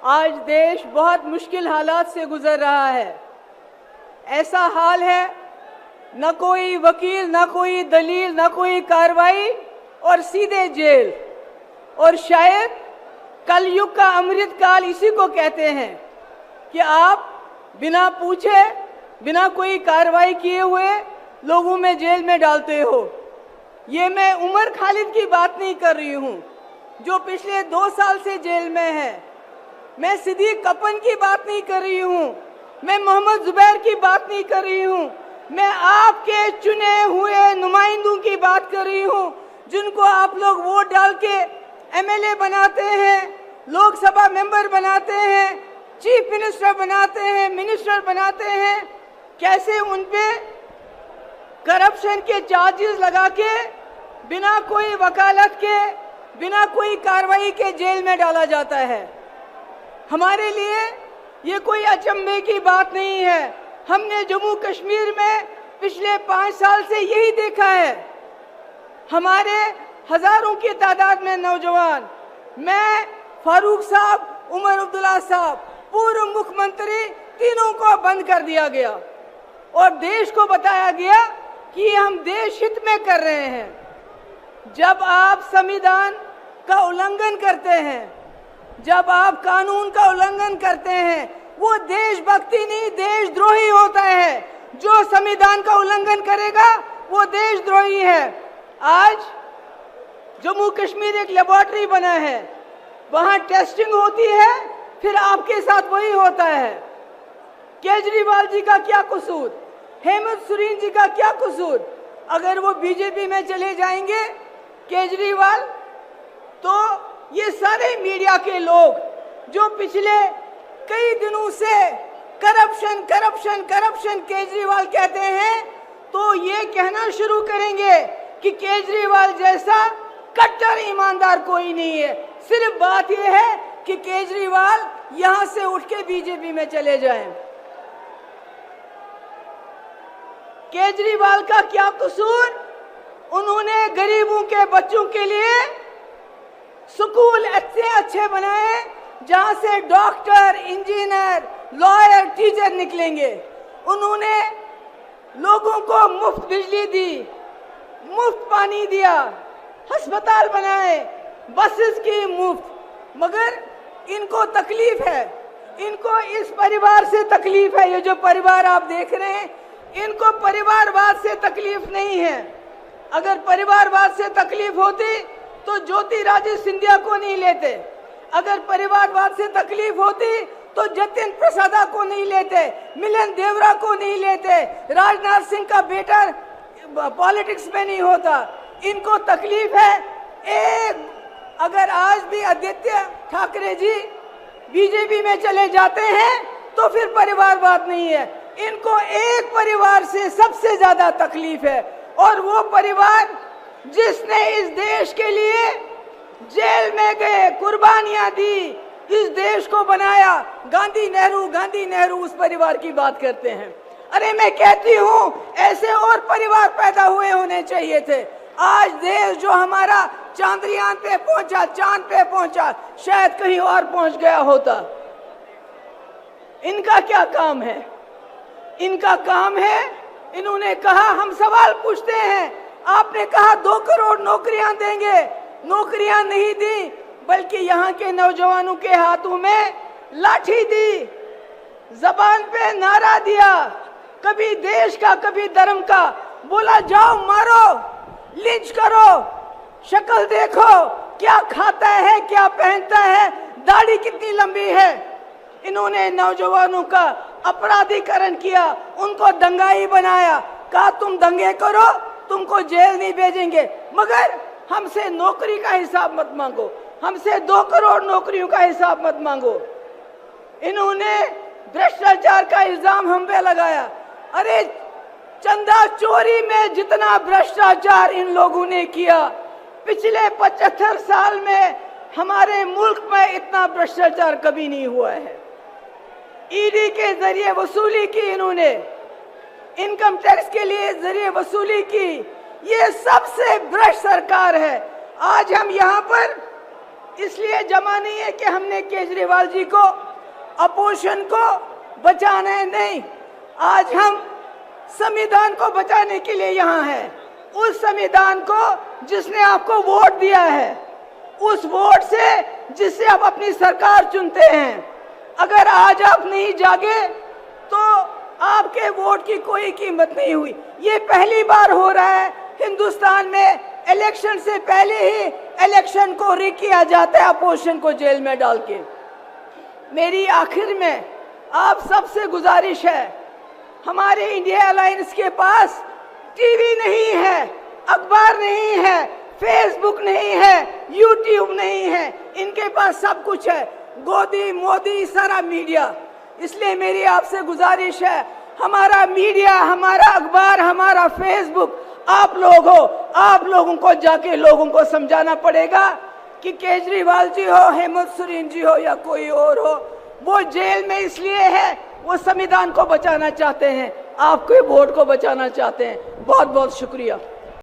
आज देश बहुत मुश्किल हालात से गुजर रहा है। ऐसा हाल है, न कोई वकील, न कोई दलील, न कोई कार्रवाई और सीधे जेल। और शायद कलयुग का अमृत काल इसी को कहते हैं कि आप बिना पूछे, बिना कोई कार्रवाई किए हुए लोगों में जेल में डालते हो। ये मैं उमर खालिद की बात नहीं कर रही हूँ जो पिछले 2 साल से जेल में है। मैं सिद्दीक कपन की बात नहीं कर रही हूँ। मैं मोहम्मद जुबैर की बात नहीं कर रही हूँ। मैं आपके चुने हुए नुमाइंदों की बात कर रही हूँ जिनको आप लोग वोट डाल के एमएलए बनाते हैं, लोकसभा मेंबर बनाते हैं, चीफ मिनिस्टर बनाते हैं, मिनिस्टर बनाते हैं। कैसे उन पे करप्शन के चार्जेस लगा के बिना कोई वकालत के, बिना कोई कार्रवाई के जेल में डाला जाता है। हमारे लिए ये कोई अचंभे की बात नहीं है। हमने जम्मू कश्मीर में पिछले 5 साल से यही देखा है। हमारे हजारों की तादाद में नौजवान, मैं, फारूक साहब, उमर अब्दुल्ला साहब, पूर्व मुख्यमंत्री, तीनों को बंद कर दिया गया और देश को बताया गया कि हम देश हित में कर रहे हैं। जब आप संविधान का उल्लंघन करते हैं, जब आप कानून का उल्लंघन करते हैं, वो देशभक्ति नहीं, देशद्रोही होता है। जो संविधान का उल्लंघन करेगा वो देशद्रोही है। आज जम्मू कश्मीर एक लेबोरेटरी बना है, वहां टेस्टिंग होती है, फिर आपके साथ वही होता है। केजरीवाल जी का क्या कसूर, हेमंत सोरेन जी का क्या कसूर? अगर वो बीजेपी में चले जाएंगे केजरीवाल, तो ये सारे मीडिया के लोग जो पिछले कई दिनों से करप्शन करप्शन करप्शन केजरीवाल कहते हैं, तो ये कहना शुरू करेंगे कि केजरीवाल जैसा कट्टर ईमानदार कोई नहीं है। सिर्फ बात यह है कि केजरीवाल यहां से उठ के बीजेपी में चले जाएं। केजरीवाल का क्या कसूर? उन्होंने गरीबों के बच्चों के लिए स्कूल अच्छे अच्छे बनाए जहां से डॉक्टर, इंजीनियर, लॉयर, टीचर निकलेंगे। उन्होंने लोगों को मुफ्त बिजली दी, मुफ्त पानी दिया, अस्पताल बनाए, बसेस की मुफ्त। मगर इनको तकलीफ है, इनको इस परिवार से तकलीफ है। ये जो परिवार आप देख रहे हैं, इनको परिवारवाद से तकलीफ नहीं है। अगर परिवारवाद से तकलीफ होती तो ज्योतिरादित्य सिंधिया को नहीं लेते। अगर परिवारवाद से तकलीफ होती तो जतिन प्रसादा को नहीं लेते, मिलन देवरा को नहीं लेते, राजनाथ सिंह का बेटा पॉलिटिक्स में नहीं होता। इनको तकलीफ है एक, अगर आज भी आदित्य ठाकरे जी बीजेपी में चले जाते हैं तो फिर परिवारवाद नहीं है। इनको एक परिवार से सबसे ज्यादा तकलीफ है, और वो परिवार जिसने इस देश के लिए जेल में गए, कुर्बानियां दी, इस देश को बनाया। गांधी नेहरू उस परिवार की बात करते हैं। अरे मैं कहती हूँ ऐसे और परिवार पैदा हुए होने चाहिए थे। आज देश जो हमारा चांद्रयान पे पहुंचा, चांद पे पहुंचा, शायद कहीं और पहुंच गया होता। इनका क्या काम है? इनका काम है, इन्होंने कहा हम सवाल पूछते हैं, आपने कहा 2 करोड़ नौकरियां देंगे, नौकरियां नहीं दी, बल्कि यहाँ के नौजवानों के हाथों में लाठी दी, जबान पे नारा दिया, कभी देश का कभी धर्म का, बोला जाओ मारो, लिंच करो, शक्ल देखो, क्या खाता है, क्या पहनता है, दाढ़ी कितनी लंबी है। इन्होंने नौजवानों का अपराधीकरण किया, उनको दंगाई बनाया, कहा तुम दंगे करो, तुमको जेल नहीं भेजेंगे, मगर हमसे नौकरी का हिसाब मत मांगो, हमसे 2 करोड़ नौकरियों का हिसाब मत मांगो। इन्होंने भ्रष्टाचार का इल्जाम हम पे लगाया। अरे चंदा चोरी में जितना भ्रष्टाचार इन लोगों ने किया, पिछले 75 साल में हमारे मुल्क में इतना भ्रष्टाचार कभी नहीं हुआ है। ईडी के जरिए वसूली की, इन्होंने इनकम टैक्स के लिए जरिए वसूली की। ये सबसे भ्रष्ट सरकार है। आज हम यहाँ पर इसलिए जमा नहीं है कि हमने केजरीवाल जी को, अपोजिशन को बचाना है, नहीं। आज हम संविधान को बचाने के लिए यहाँ हैं। उस संविधान को जिसने आपको वोट दिया है, उस वोट से जिससे आप अपनी सरकार चुनते हैं, अगर आज आप नहीं जागे तो आपके वोट की कोई कीमत नहीं हुई। ये पहली बार हो रहा है हिंदुस्तान में, इलेक्शन से पहले ही इलेक्शन को रिग किया जाता है अपोजिशन को जेल में डाल के। मेरी आखिर में आप सबसे गुजारिश है, हमारे इंडिया अलायंस के पास टीवी नहीं है, अखबार नहीं है, फेसबुक नहीं है, यूट्यूब नहीं है, इनके पास सब कुछ है, गोदी मोदी सारा मीडिया। इसलिए मेरी आपसे गुजारिश है, हमारा मीडिया, हमारा अखबार, हमारा फेसबुक आप लोग हो, आप लोगों को जाके लोगों को समझाना पड़ेगा कि केजरीवाल जी हो, हेमंत सोरेन जी हो या कोई और हो, वो जेल में इसलिए है वो संविधान को बचाना चाहते हैं, आपके वोट को बचाना चाहते हैं। बहुत बहुत शुक्रिया।